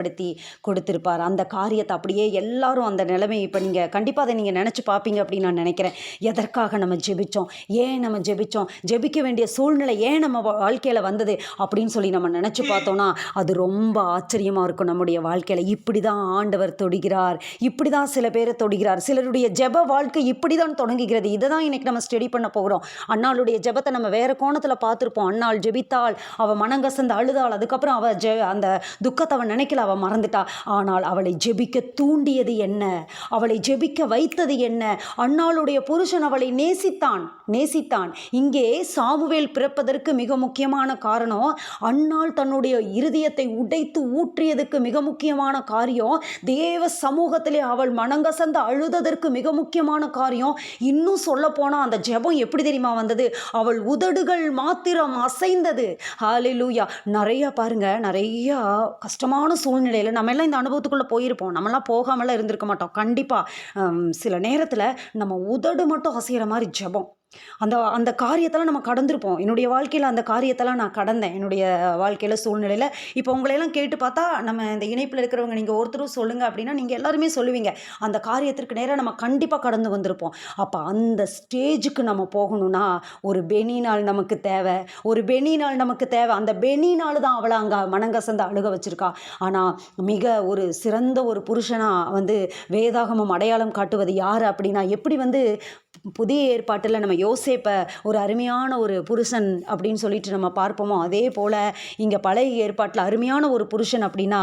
படுத்தி கொடுத்திருப்பார். அந்த காரியத்தை அப்படியே எல்லாரும் அந்த நிலைமையை இப்போ நீங்கள் கண்டிப்பாக அதை நீங்கள் நினச்சி பார்ப்பீங்க அப்படின்னு நான் நினைக்கிறேன். எதற்காக நம்ம ஜெபித்தோம், ஏன் நம்ம ஜெபித்தோம், ஜெபிக்க வேண்டிய சூழ்நிலை ஏன் நம்ம வாழ்க்கையில் வந்தது அப்படின்னு சொல்லி நம்ம நினச்சி பார்த்தோன்னா அது ரொம்ப ஆச்சரியமாக இருக்கும். நம்முடைய வாழ்க்கையில் இப்படி தான் ஆண்டவர் தொடுகிறார், இப்படி தான் சில பேரை தொடுகிறார். சிலருடைய ஜெப வாழ்க்கை இப்படி தான் தொடங்குகிறது. இதை தான் இன்றைக்கி நம்ம ஸ்டடி பண்ண போகிறோம். அன்னாளுடைய ஜெபத்தை நம்ம வேறு கோணத்தில் பார்த்துருப்போம். அன்னாள் ஜெபித்தாள், அவள் மனங்கசந்து அழுதாள், அதுக்கப்புறம் அவள் அந்த துக்கத்தை அவன் நினைக்கல, அவள் மறந்துட்டா. ஆனால் அவளை ஜெபிக்க தூண்டியது என்ன, அவளை ஜெபிக்க வைத்தது என்ன? அன்னாளுடைய புருஷன் அவளை நேசித்தான். இங்கே சாமுவேல் பிறப்பதற்கு மிக முக்கியமான காரணம், அன்னாள் தன்னுடைய இருதயத்தை உடைத்து ஊற்றியதுக்கு மிக முக்கியமான காரியம், தேவ சமூகத்திலே அவள் மனங்கசந்து அழுததற்கு மிக முக்கியமான காரியம். இன்னும் சொல்ல போனால் அந்த ஜெபம் எப்படி தெரியுமா வந்தது? அவள் உதடுகள் மாத்திரம் அசைந்தது. ஹல்லேலூயா. நிறைய பாருங்க, நிறையா கஷ்டமான சூழ்நிலையில் நம்ம எல்லாம் இந்த அனுபவத்துக்குள்ளே போயிருப்போம். நம்மளாம் போகாமலாம் இருந்திருக்க மாட்டோம். கண்டிப்பாக சில நேரத்தில் நம்ம உதடு மட்டும் அசைகிற மாதிரி ஜெபம், அந்த காரியத்தெல்லாம் நம்ம கடந்திருப்போம். என்னுடைய வாழ்க்கையில் அந்த காரியத்தெல்லாம் நான் கடந்தேன். என்னுடைய வாழ்க்கையில் சூழ்நிலையில் இப்போ உங்களையெல்லாம் கேட்டு பார்த்தா, நம்ம இந்த இணைப்பில் இருக்கிறவங்க நீங்கள் ஒருத்தரும் சொல்லுங்கள் அப்படின்னா நீங்கள் எல்லாருமே சொல்லுவீங்க, அந்த காரியத்திற்கு நேராக நம்ம கண்டிப்பாக கடந்து வந்திருப்போம். அப்போ அந்த ஸ்டேஜுக்கு நம்ம போகணும்னா ஒரு பெனினால் நமக்கு தேவை, அந்த பெனினால் தான் அவளை அங்கே மனங்கசந்து அழுக வச்சுருக்கா. ஆனால் மிக ஒரு சிறந்த ஒரு புருஷனாக வேதாகமம் அடையாளம் காட்டுவது யார் அப்படின்னா, எப்படி புதிய ஏற்பாட்டில் நம்ம யோசேப்பை ஒரு அருமையான ஒரு புருஷன் அப்படின்னு சொல்லிட்டு நம்ம பார்ப்போமோ, அதே போல் இங்கே பழைய ஏற்பாட்டில் அருமையான ஒரு புருஷன் அப்படின்னா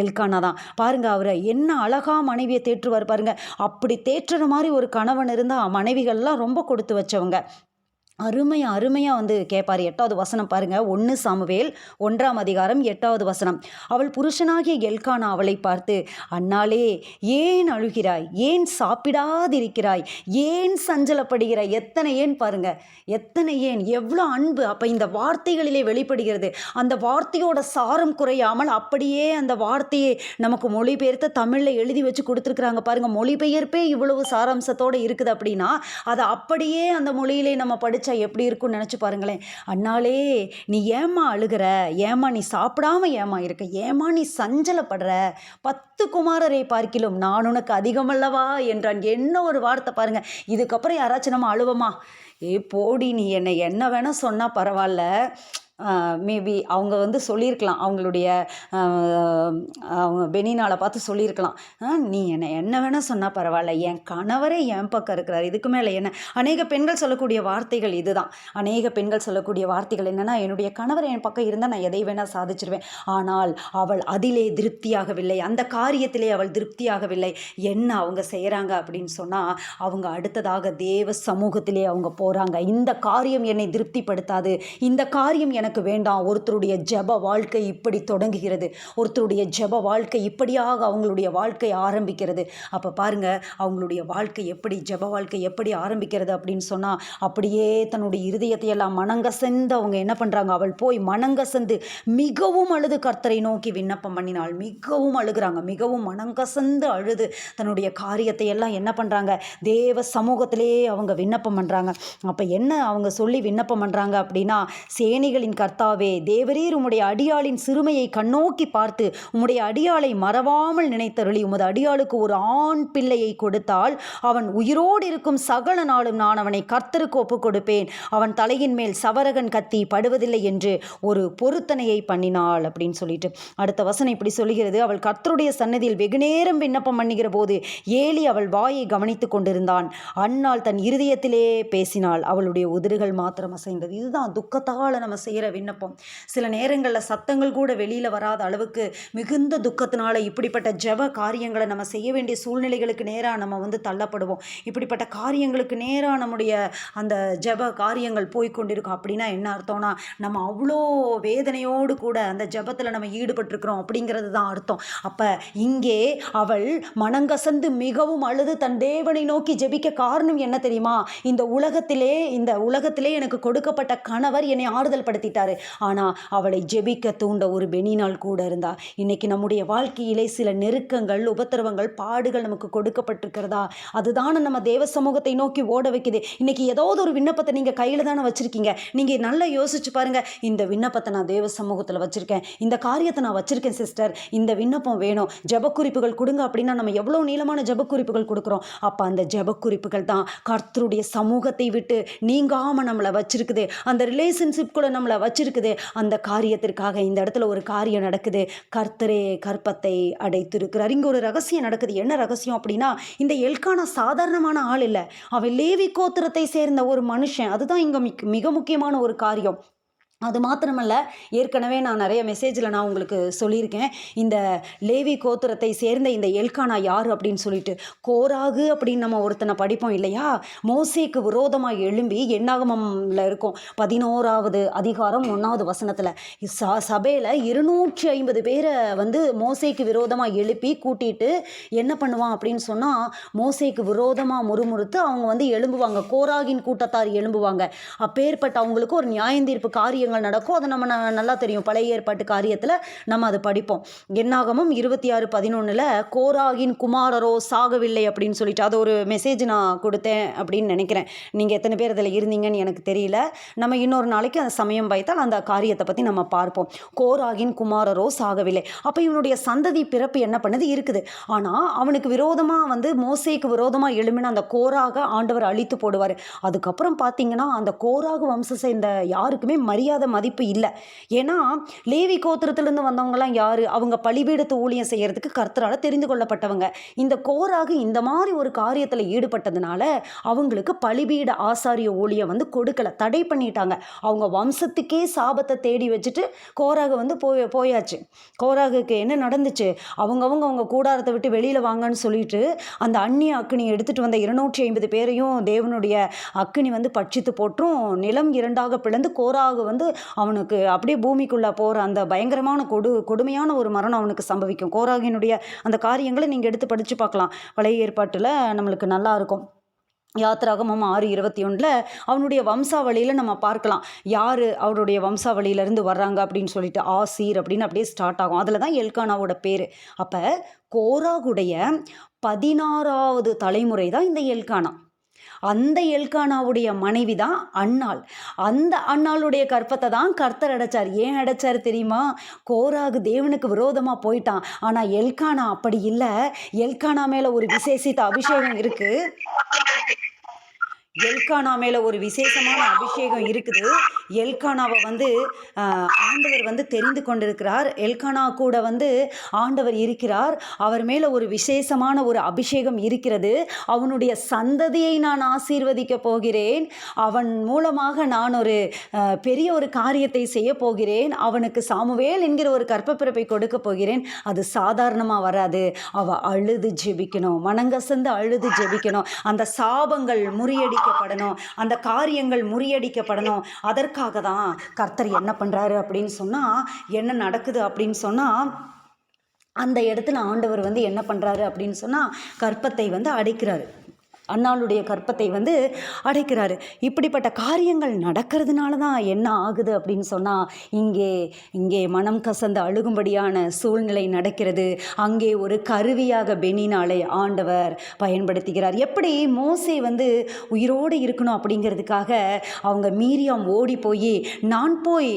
எல்கானா தான். பாருங்கள், அவரை என்ன அழகாக மனைவியை தேற்றுவார் பாருங்கள். அப்படி தேற்றுற மாதிரி ஒரு கணவன் இருந்தால் மனைவிகள்லாம் ரொம்ப கொடுத்து வச்சவங்க. அருமையாக கேட்பார். 8வது வசனம் பாருங்கள். 1 சாமுவேல் 1ஆம் அதிகாரம் 8வது வசனம். அவள் புருஷனாகிய எல்கானா அவளை பார்த்து, அன்னாளே, ஏன் அழுகிறாய், ஏன் சாப்பிடாதிருக்கிறாய், ஏன் சஞ்சலப்படுகிறாய்? எத்தனை ஏன் பாருங்க, எத்தனை ஏன், எவ்வளோ அன்பு அப்போ இந்த வார்த்தைகளிலே வெளிப்படுகிறது. அந்த வார்த்தையோட சாரம் குறையாமல் அப்படியே அந்த வார்த்தையை நமக்கு மொழிபெயர்த்து தமிழில் எழுதி வச்சு கொடுத்துருக்குறாங்க பாருங்கள். மொழிபெயர்ப்பே இவ்வளவு சாராம்சத்தோடு இருக்குது அப்படின்னா அதை அப்படியே அந்த மொழியிலே நம்ம படித்த எப்படி இருக்கும்னு நினச்சி பாருங்களேன். அன்னாளே, நீ ஏமா அழுகிற, ஏமா நீ சாப்பிடாம ஏமா இருக்க, ஏமா நீ சஞ்சலப்படுற, 10 குமாரரை பார்க்கிலும் நான் உனக்கு அதிகமல்லவா என்றான். என்ன ஒரு வார்த்தை பாருங்க. இதுக்கப்புறம் யாராச்சும் நம்ம அழுவமா? போடி, நீ என்னை என்ன வேணால் சொன்னால் பரவாயில்ல, மேபி அவங்க சொல்லியிருக்கலாம், அவங்களுடைய அவங்க பெனினாலை பார்த்து சொல்லியிருக்கலாம், நீ என்ன வேணால் சொன்னால் பரவாயில்ல, என் கணவரே என் பக்கம் இருக்கிறார், இதுக்கு மேலே என்ன? அநேக பெண்கள் சொல்லக்கூடிய வார்த்தைகள் இதுதான். அநேக பெண்கள் சொல்லக்கூடிய வார்த்தைகள் என்னென்னா, என்னுடைய கணவர் என் பக்கம் இருந்தால் நான் எதை வேணால் சாதிச்சிருவேன். ஆனால் அவள் அதிலே திருப்தியாகவில்லை, அந்த காரியத்திலே அவள் திருப்தியாகவில்லை. என்ன அவங்க செய்கிறாங்க அப்படின்னு சொன்னால், அவங்க அடுத்ததாக தேவ சமூகத்திலே அவங்க போகிறாங்க. இந்த காரியம் என்னை திருப்திப்படுத்தாது, இந்த காரியம் எனக்கு வேண்டாம். ஒருத்தருடைய ஜெப வாழ்க்கை இப்படி தொடங்குகிறது, ஒருத்தருடைய ஜெப வாழ்க்கை இப்படியாக அவங்களுடைய வாழ்க்கை ஆரம்பிக்கிறது. அப்போ பாருங்க, அவங்களுடைய வாழ்க்கை எப்படி, ஜெப வாழ்க்கை எப்படி ஆரம்பிக்கிறது அப்படின்னு சொன்னால், அப்படியே தன்னுடைய இருதயத்தை எல்லாம் மனங்கசந்து அவங்க என்ன பண்ணுறாங்க, அவள் போய் மனங்கசந்து மிகவும் அழுது கர்த்தரை நோக்கி விண்ணப்பம் பண்ணினாள். மிகவும் அழுகிறாங்க, மிகவும் மனங்கசந்து அழுது தன்னுடைய காரியத்தை எல்லாம் என்ன பண்ணுறாங்க, தேவ சமூகத்திலே அவங்க விண்ணப்பம் பண்ணுறாங்க. அப்போ என்ன அவங்க சொல்லி விண்ணப்பம் பண்ணுறாங்க அப்படின்னா, சேனைகளின் கர்த்தாவே, தேவரீர் உம்முடைய அடியாளின் சிறுமையை கண்ணோக்கி பார்த்து உம்முடைய அடியாளை மறவாமல் நினைத்தருளி உமது அடியாளுக்கு ஒரு ஆண் பிள்ளையை கொடுத்தால் அவன் உயிரோடு இருக்கும் சகல நாளும் நான் அவனை கர்த்தருக்கு ஒப்புக் கொடுப்பேன், அவன் தலையின் மேல் சவரகன் கத்தி படுவதில்லை என்று ஒரு பொருத்தனையை பண்ணினாள் அப்படின்னு சொல்லிட்டு அடுத்த வசனம் இப்படி சொல்கிறது. அவள் கர்த்தருடைய சன்னதியில் வெகுநேரம் விண்ணப்பம் பண்ணுகிற போது ஏலி அவள் வாயை கவனித்து கொண்டிருந்தான். அன்னாள் தன் இருதயத்திலே பேசினாள், அவளுடைய உதடுகள் மாத்திரம் அசைந்தது. இதுதான் துக்கத்தால் நம்ம செய்கிற விண்ணப்பம். சில நேரங்களில் சத்தங்கள் கூட வெளியில் வராத அளவுக்கு மிகுந்த துக்கத்தினால இப்படிப்பட்ட ஜெப காரியங்களை நம்ம செய்ய வேண்டிய சூழ்நிலைகளுக்கு நேராக நம்ம தள்ளப்படுவோம். இப்படிப்பட்ட காரியங்களுக்கு நேராக நம்முடைய அந்த ஜெப காரியங்கள் போய்கொண்டிருக்கும். அப்படின்னா என்ன அர்த்தம்னா, நம்ம அவ்வளோ வேதனையோடு கூட அந்த ஜெபத்தில் நம்ம ஈடுபட்டிருக்கிறோம் அப்படிங்கிறது தான் அர்த்தம். அப்போ இங்கே அவள் மனங்கசந்து மிகவும் அழுது தன் தேவனை நோக்கி ஜெபிக்க காரணம் என்ன தெரியுமா? இந்த உலகத்திலே எனக்கு கொடுக்கப்பட்ட கணவர் என்னை ஆறுதல் படுத்தினார். பேசிட்டாரு. ஆனால் அவளை ஜெபிக்க தூண்ட ஒரு பெனினாள் கூட இருந்தா. இன்னைக்கு நம்முடைய வாழ்க்கையிலே சில நெருக்கங்கள், உபத்திரவங்கள், பாடுகள் நமக்கு கொடுக்கப்பட்டிருக்கிறதா? அதுதானே நம்ம தேவ சமூகத்தை நோக்கி ஓட வைக்குது. இன்னைக்கு ஏதாவது ஒரு விண்ணப்பத்தை நீங்கள் கையில் தானே வச்சுருக்கீங்க. நீங்கள் நல்லா யோசிச்சு பாருங்கள். இந்த விண்ணப்பத்தை நான் தேவ சமூகத்தில் வச்சுருக்கேன், இந்த காரியத்தை நான் வச்சுருக்கேன் சிஸ்டர், இந்த விண்ணப்பம் வேணும், ஜெபக்குறிப்புகள் கொடுங்க அப்படின்னா நம்ம எவ்வளோ நீளமான ஜெபக்குறிப்புகள் கொடுக்குறோம். அப்போ அந்த ஜெபக்குறிப்புகள் தான் கர்த்தருடைய சமூகத்தை விட்டு நீங்காமல் நம்மளை வச்சிருக்குது, அந்த ரிலேஷன்ஷிப் கூட நம்மளை வச்சிருக்குது. அந்த காரியத்திற்காக இந்த இடத்துல ஒரு காரியம் நடக்குது. கர்த்தரே கற்பத்தை அடைத்திருக்கிறார். இங்கே ஒரு ரகசியம் நடக்குது. என்ன ரகசியம் அப்படின்னா, இந்த எல்கானா சாதாரணமான ஆள் இல்லை, அவன் லேவி கோத்திரத்தை சேர்ந்த ஒரு மனுஷன். அதுதான் இங்கே மிக முக்கியமான ஒரு காரியம். அது மாத்திரமல்ல, ஏற்கனவே நான் நிறைய மெசேஜில் நான் உங்களுக்கு சொல்லியிருக்கேன், இந்த லேவி கோத்திரத்தை சேர்ந்த இந்த எல்கானா யார் அப்படின்னு சொல்லிட்டு. கோராகு அப்படின்னு நம்ம ஒருத்தனை படிப்போம் இல்லையா, மோசேக்கு விரோதமாக எழும்பி, என்னாகமம்ல இருக்கும் 11வது அதிகாரம் 1வது வசனத்தில், சபையில் 250 பேரை வந்து மோசேக்கு விரோதமாக எழுப்பி கூட்டிட்டு என்ன பண்ணுவான் அப்படின்னு சொன்னால், மோசேக்கு விரோதமாக முறுமுறுத்து அவங்க வந்து எழும்புவாங்க. கோராகின் கூட்டத்தார் எழும்புவாங்க. அப்பேற்பட்ட அவங்களுக்கு ஒரு நியாயந்தீர்ப்பு காரியம் நடக்கும். அது நம்ம நல்லா தெரியும். பழைய ஏற்பாட்டு காரியத்தில் நம்ம அது படிப்போம். என்னாகமம் 26:11 கோராகின் குமாரரோ சாகவில்லை அப்படின்னு சொல்லிட்டு அது ஒரு மெசேஜ் நான் கொடுத்தேன் அப்படின்னு நினைக்கிறேன். நீங்கள் எத்தனை பேர் அதில் இருந்தீங்கன்னு எனக்கு தெரியல. நம்ம இன்னொரு நாளைக்கு அந்த சமயம் வைத்தால் அந்த காரியத்தை பற்றி நம்ம பார்ப்போம். கோராகின் குமாரரோ சாகவில்லை. அப்போ இவனுடைய சந்ததி பிறப்பு என்ன பண்ணுது இருக்குது. ஆனால் அவனுக்கு விரோதமாக வந்து மோசேக்கு விரோதமாக எழுமின அந்த கோராக ஆண்டவர் அழித்து போடுவார். அதுக்கப்புறம் பார்த்தீங்கன்னா அந்த கோராகு வம்சம் சேர்ந்த யாருக்குமே மரியாதை மதிப்பு இல்லை. ஏன்னா லேவி கோத்திரத்திலிருந்து வந்தவங்கலாம் யாரு? அவங்க பலிபீடத்து ஊழியம் செய்யறதுக்கு கர்த்தரால தெரிந்து கொள்ளப்பட்டவங்க. இந்த கோராகு இந்த மாதிரி ஒரு காரியத்தில் ஈடுபட்டதுனால அவங்களுக்கு பலிபீட ஆசாரிய ஊழியம் வந்து கொடுக்கல, தடை பண்ணிட்டாங்க. அவங்க வம்சத்துக்கே சாபத்தை தேடி வச்சுட்டு கோராகு வந்து போயாச்சு. கோராகுக்கு என்ன நடந்துச்சு? அவங்க கூடாரத்தை விட்டு வெளியில் வாங்கன்னு சொல்லிட்டு அந்த அந்நிய அக்கினி எடுத்துட்டு வந்த 250 பேரையும் தேவனுடைய அக்கினி வந்து பட்சித்து போட்டும் நிலம் 2ஆக பிளந்து கோராகு வந்து அவனுக்கு அப்படியே பூமிக்குள்ளே போகிற அந்த பயங்கரமான கொடுமையான ஒரு மரணம் அவனுக்கு சம்பவிக்கும். கோராகினுடைய அந்த காரியங்களை நீங்கள் எடுத்து படித்து பார்க்கலாம். பழைய ஏற்பாட்டில் நம்மளுக்கு நல்லா இருக்கும். யாத்திராகமம் 6:21 அவனுடைய வம்சாவளியில் நம்ம பார்க்கலாம் யார் அவருடைய வம்சாவளியிலேருந்து வர்றாங்க அப்படின்னு சொல்லிட்டு. ஆசீர் அப்படின்னு அப்படியே ஸ்டார்ட் ஆகும். அதில் தான் எல்கானாவோட பேர். அப்போ கோராகுடைய 16வது தலைமுறை தான் இந்த எல்கானா. அந்த எல்கானாவுடைய மனைவி தான் அன்னாள். அந்த அன்னாளுடைய கற்பத்தை தான் கர்த்தர் அடைச்சார். ஏன் அடைச்சார் தெரியுமா? கோராகு தேவனுக்கு விரோதமாக போயிட்டான். ஆனால் எல்கானா அப்படி இல்லை. எல்கானா மேலே ஒரு விசேஷித்த அபிஷேகம் இருக்குது. எல்கானா மேலே ஒரு விசேஷமான அபிஷேகம் இருக்குது. எல்கானாவை வந்து ஆண்டவர் வந்து தெரிந்து கொண்டிருக்கிறார். எல்கானா கூட வந்து ஆண்டவர் இருக்கிறார். அவர் மேலே ஒரு விசேஷமான ஒரு அபிஷேகம் இருக்கிறது. அவனுடைய சந்ததியை நான் ஆசீர்வதிக்க போகிறேன். அவன் மூலமாக நான் ஒரு பெரிய ஒரு காரியத்தை செய்ய போகிறேன். அவனுக்கு சாமுவேல் என்கிற ஒரு கற்பப்பிறப்பை கொடுக்க போகிறேன். அது சாதாரணமாக வராது. அவள் அழுது ஜெபிக்கணும், மனங்கசந்து அழுது ஜெபிக்கணும். அந்த சாபங்கள் முறியடிக்கப்படணும், அந்த காரியங்கள் முறியடிக்கப்படணும். அதற்காக தான் கர்த்தர் என்ன பண்ணுறாரு அப்படின்னு சொன்னால், என்ன நடக்குது அப்படின்னு சொன்னால், அந்த இடத்துல ஆண்டவர் வந்து என்ன பண்ணுறாரு அப்படின்னு சொன்னால் கற்பத்தை வந்து அடைக்கிறாரு. அன்னாளுடைய கற்பத்தை வந்து அடைக்கிறாரு. இப்படிப்பட்ட காரியங்கள் நடக்கிறதுனால தான் என்ன ஆகுது அப்படின்னு சொன்னால், இங்கே மனம் கசந்து அழுகும்படியான சூழ்நிலை நடக்கிறது. அங்கே ஒரு கருவியாக பெனினாளை ஆண்டவர் பயன்படுத்துகிறார். எப்படி மோசே வந்து உயிரோடு இருக்கணும் அப்படிங்கிறதுக்காக அவங்க மீரியாம் ஓடி போய், நான் போய்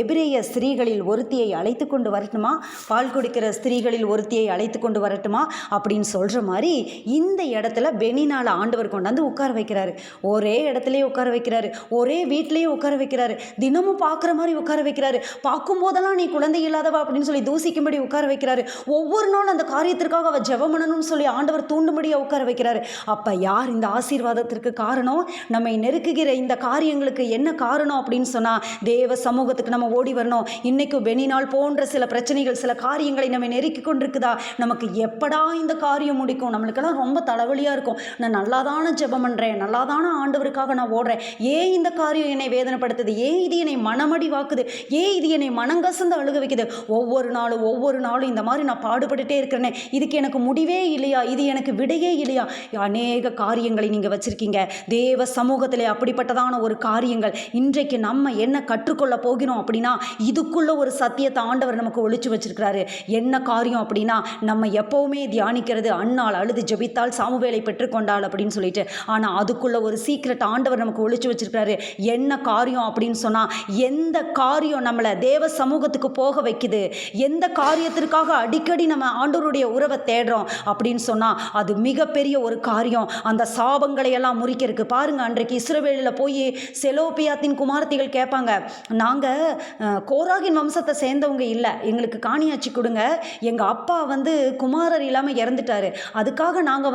எபிரேய ஸ்திரீகளில் ஒருத்தியை அழைத்து கொண்டு வரட்டுமா, பால் குடிக்கிற ஸ்திரீகளில் ஒருத்தியை அழைத்து கொண்டு வரட்டுமா அப்படின்னு சொல்கிற மாதிரி இந்த இடத்துல பெனினாள் ஆண்டவர் கொண்டாந்து உட்கார வைக்கிறாரு. ஒரே இடத்துலயே உட்கார வைக்கிறாரு, ஒரே வீட்டிலேயே உட்கார வைக்கிறாரு, தினமும் பார்க்குற மாதிரி உட்கார வைக்கிறாரு. பார்க்கும் போதெல்லாம் நீ குழந்தை இல்லாதவா அப்படின்னு சொல்லி தூசிக்கும்படி உட்கார வைக்கிறாரு. ஒவ்வொரு நாளும் அந்த காரியத்திற்காக அவள் ஜெபம் பண்ணணும்னு சொல்லி ஆண்டவர் தூண்டும்படியாக உட்கார வைக்கிறாரு. அப்போ யார் இந்த ஆசீர்வாதத்திற்கு காரணம்? நம்மை நெருக்குகிற இந்த காரியங்களுக்கு என்ன காரணம் அப்படின்னு சொன்னால், தேவ சமூகத்துக்கு நம்ம ஓடி வரணும். இன்னைக்கு பெனினாள் போன்ற சில பிரச்சனைகள், சில காரியங்களை நம்ம நெருக்கி கொண்டிருக்குதா? நமக்கு எப்படா இந்த காரியம் முடிக்கும்? நம்மளுக்கெல்லாம் ரொம்ப தலைவலியாக இருக்கும். நான் நான் நல்லா தானே ஜெபம் பண்ணுறேன், நல்லா தானே ஆண்டவருக்காக நான் ஓடுறேன், ஏன் இந்த காரியம் என்னை வேதனைப்படுத்துது, ஏன் இது என்னை மனமடிவாக்குது, ஏன் இது என்னை மனங்கசந்து அழுக வைக்குது, ஒவ்வொரு நாளும் இந்த மாதிரி நான் பாடுபட்டுட்டே இருக்கிறேனே, இதுக்கு எனக்கு முடிவே இல்லையா, இது எனக்கு விடையே இல்லையா. அநேக காரியங்களை நீங்கள் வச்சுருக்கீங்க தேவ சமூகத்திலே. அப்படிப்பட்டதான ஒரு காரியங்கள் இன்றைக்கு நம்ம என்ன கற்றுக்கொள்ள போகிறோம் அப்படின்னா, இதுக்குள்ள ஒரு சத்தியத்தை ஆண்டவர் நமக்கு ஒளிச்சு வச்சிருக்கிறாரு. என்ன காரியம் அப்படின்னா, நம்ம எப்போவுமே தியானிக்கிறது அன்னாள் அழுது ஜெபித்தால் சாமுவேலை பெற்றுக்கொண்டாள் அப்படின்னு சொல்லிட்டு. ஆனால் அதுக்குள்ள ஒரு சீக்ரெட் ஆண்டவர் நமக்கு ஒளிச்சு வச்சிருக்கிறாரு. என்ன காரியம் அப்படின்னு சொன்னால், எந்த காரியம் நம்மளை தேவ சமூகத்துக்கு போக வைக்குது, எந்த காரியத்திற்காக அடிக்கடி நம்ம ஆண்டவருடைய உறவை தேடுறோம் அப்படின்னு சொன்னால், அது மிகப்பெரிய ஒரு காரியம். அந்த சாபங்களை எல்லாம் முறிக்கிறதுக்கு பாருங்க, அன்றைக்கு இஸ்ரவேலில் போய் செலோபியாத்தின் குமாரத்திகள் கேட்பாங்க, நாங்கள் கோராகின் வம்சத்தை சேர்ந்தவங்க இல்லை, எங்களுக்கு காணியாட்சி கொடுங்க, எங்கள் அப்பா குமாரர் இல்லாமல் இறந்துட்டாரு, அதுக்காக நாங்கள்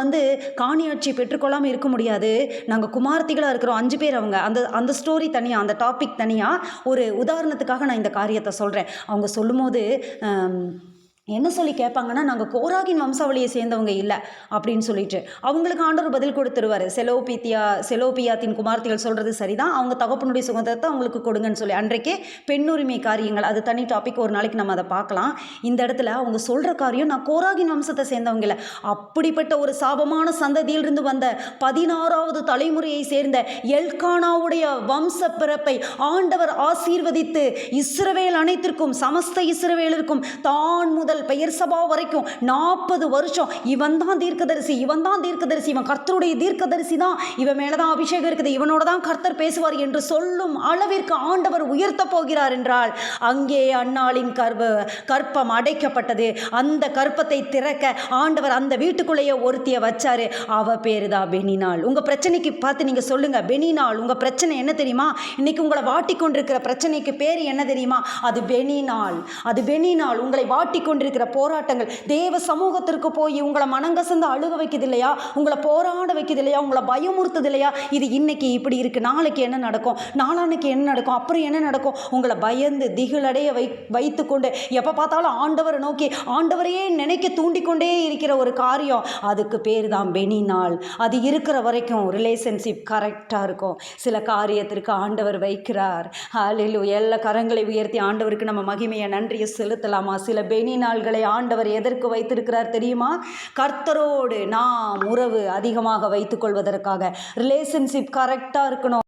காணியாட்சி பெற்றுக்கொள்ளாமல் இருக்க முடியாது, நாங்கள் குமாரத்திகளாக இருக்கிறோம் 5 பேர். அவங்க அந்த ஸ்டோரி தனியாக, அந்த டாபிக் தனியாக. ஒரு உதாரணத்துக்காக நான் இந்த காரியத்தை சொல்கிறேன். அவங்க சொல்லும்போது என்ன சொல்லி கேட்பாங்கன்னா, நாங்கள் கோராகின் வம்சாவளியை சேர்ந்தவங்க இல்லை அப்படின்னு சொல்லிட்டு அவங்களுக்கு ஆண்டவர் பதில் கொடுத்துருவார். செலோபியாத்தின் குமார்த்திகள் சொல்கிறது சரிதான், அவங்க தகப்பனுடைய சுதந்திரத்தை அவங்களுக்கு கொடுங்கன்னு சொல்லி. அன்றைக்கே பெண்ணுரிமை காரியங்கள், அது தனி டாபிக், ஒரு நாளைக்கு நம்ம அதை பார்க்கலாம். இந்த இடத்துல அவங்க சொல்கிற காரியம், நான் கோராகின் வம்சத்தை சேர்ந்தவங்க இல்லை, அப்படிப்பட்ட ஒரு சாபமான சந்ததியிலிருந்து வந்த 16வது தலைமுறையை சேர்ந்த எல்கானாவுடைய வம்ச பிறப்பை ஆண்டவர் ஆசீர்வதித்து இஸ்ரவேல் அனைத்திற்கும், சமஸ்த இஸ்ரவேலருக்கும் தான் முதல் பெயர் சபா வரைக்கும் 40 வருஷம் இவன் தான் தீர்க்கதரிசி, இவன் கர்த்தருடைய தீர்க்கதரிசி தான், இவன் மேலதான் அபிஷேகம் இருக்குது, இவனோட தான் கர்த்தர் பேசுவார் என்று சொல்லும் அளவிற்கு ஆண்டவர் உயர்த்த போகிறார் என்றால், அங்கே அன்னாளின் கற்பம் அடைக்கப்பட்டது. அந்த கற்பத்தை திறக்க ஆண்டவர் அந்த வீட்டுக்குள்ளேயே ஒருத்திய வச்சாரு. அவ பேரு தான் பெனினாள். உங்க பிரச்சனைக்கு பார்த்து நீங்க சொல்லுங்க, பெனினாள். உங்க பிரச்சனை என்ன தெரியுமா? இன்னைக்கு உங்களை வாட்டிக்கொண்டிருக்கிற பிரச்சனைக்கு பேர் என்ன தெரியுமா? அது பெனினாள். உங்களை வாட்டிக்கொண்டிருக்கிற போராட்டங்கள் தேவ சமூகத்திற்கு போய் உங்களை மனங்கசந்து அழுக வைக்குது இல்லையா, உங்களை போராட வைக்குது இல்லையா, உங்களை பயமுறுத்துது இல்லையா, இது இன்னைக்கு இப்படி இருக்கு, நாளைக்கு என்ன நடக்கும், நாளான்னைக்கு என்ன நடக்கும், அப்புறம் என்ன நடக்கும், உங்களை பயந்து திகிலடைய வைத்துக்கொண்டு எப்போ பார்த்தாலும் ஆண்டவரை நோக்கி ஆண்டவரையே நினைக்க தூண்டிக்கொண்டே இருக்கிற ஒரு காரியம், அதுக்கு பேர் தான் பெனினாள். அது இருக்கிற வரைக்கும் ரிலேஷன்ஷிப் கரெக்டாக இருக்கும். சில காரியத்திற்கு ஆண்டவர் வைக்கிறார். ஹல்லேலூயா. எல்லா கரங்களை உயர்த்தி ஆண்டவருக்கு நம்ம மகிமையை நன்றியை செலுத்தலாமா? சில பெனினாள்களை ஆண்டவர் எதற்கு வைத்திருக்கிறார் தெரியுமா? கர்த்தரோடு நாம் உறவு அதிகமாக வைத்துக் கொள்வதற்காக. ரிலேஷன்ஷிப் கரெக்டாக இருக்கணும்.